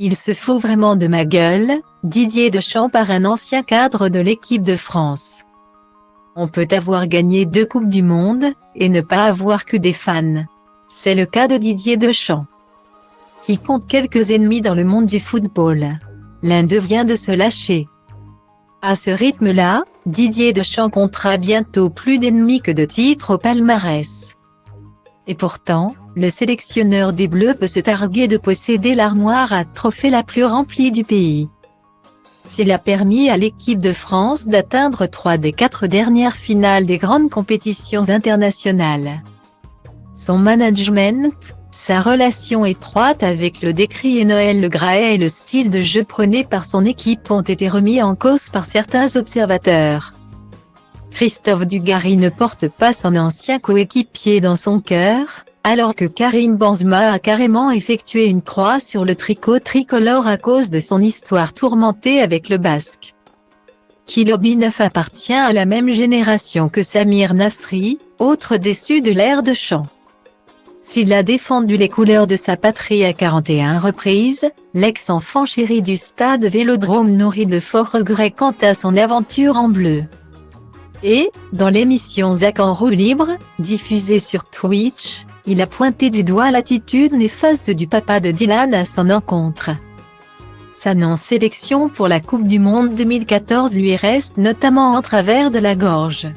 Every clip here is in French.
Il se fout vraiment de ma gueule, Didier Deschamps par un ancien cadre de l'équipe de France. On peut avoir gagné 2 Coupes du Monde, et ne pas avoir que des fans. C'est le cas de Didier Deschamps, qui compte quelques ennemis dans le monde du football. L'un d'eux vient de se lâcher. À ce rythme-là, Didier Deschamps comptera bientôt plus d'ennemis que de titres au palmarès. Et pourtant, le sélectionneur des Bleus peut se targuer de posséder l'armoire à trophées la plus remplie du pays. S'il a permis à l'équipe de France d'atteindre 3 des 4 dernières finales des grandes compétitions internationales. Son management, sa relation étroite avec le décrié Noël Le Graët et le style de jeu prôné par son équipe ont été remis en cause par certains observateurs. Christophe Dugarry ne porte pas son ancien coéquipier dans son cœur, alors que Karim Benzema a carrément effectué une croix sur le tricot tricolore à cause de son histoire tourmentée avec le Basque. Kylian Mbappé appartient à la même génération que Samir Nasri, autre déçu de l'ère Deschamps. S'il a défendu les couleurs de sa patrie à 41 reprises, l'ex-enfant chéri du stade Vélodrome nourrit de forts regrets quant à son aventure en bleu. Et, dans l'émission Zach en roue libre, diffusée sur Twitch, il a pointé du doigt l'attitude néfaste du papa de Dylan à son encontre. Sa non-sélection pour la Coupe du Monde 2014 lui reste notamment en travers de la gorge.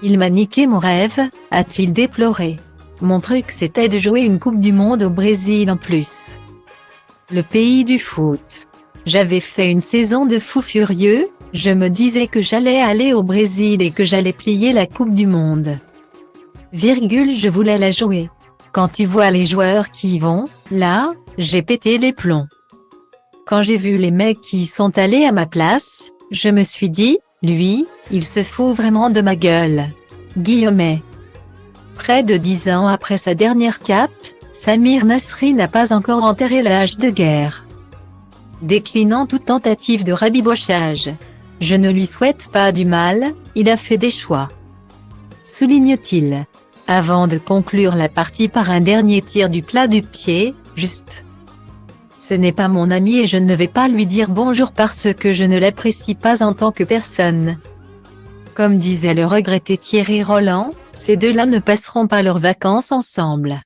Il m'a niqué mon rêve, a-t-il déploré. Mon truc c'était de jouer une Coupe du Monde au Brésil en plus. Le pays du foot. J'avais fait une saison de fou furieux, je me disais que j'allais aller au Brésil et que j'allais plier la Coupe du Monde. Je voulais la jouer. Quand tu vois les joueurs qui y vont, là, j'ai pété les plombs. Quand j'ai vu les mecs qui y sont allés à ma place, je me suis dit, lui, il se fout vraiment de ma gueule. Guillemets. Près de 10 ans après sa dernière cape, Samir Nasri n'a pas encore enterré l'âge de guerre. Déclinant toute tentative de rabibochage. Je ne lui souhaite pas du mal, il a fait des choix. Souligne-t-il. Avant de conclure la partie par un dernier tir du plat du pied, juste. Ce n'est pas mon ami et je ne vais pas lui dire bonjour parce que je ne l'apprécie pas en tant que personne. Comme disait le regretté Thierry Roland, ces deux-là ne passeront pas leurs vacances ensemble.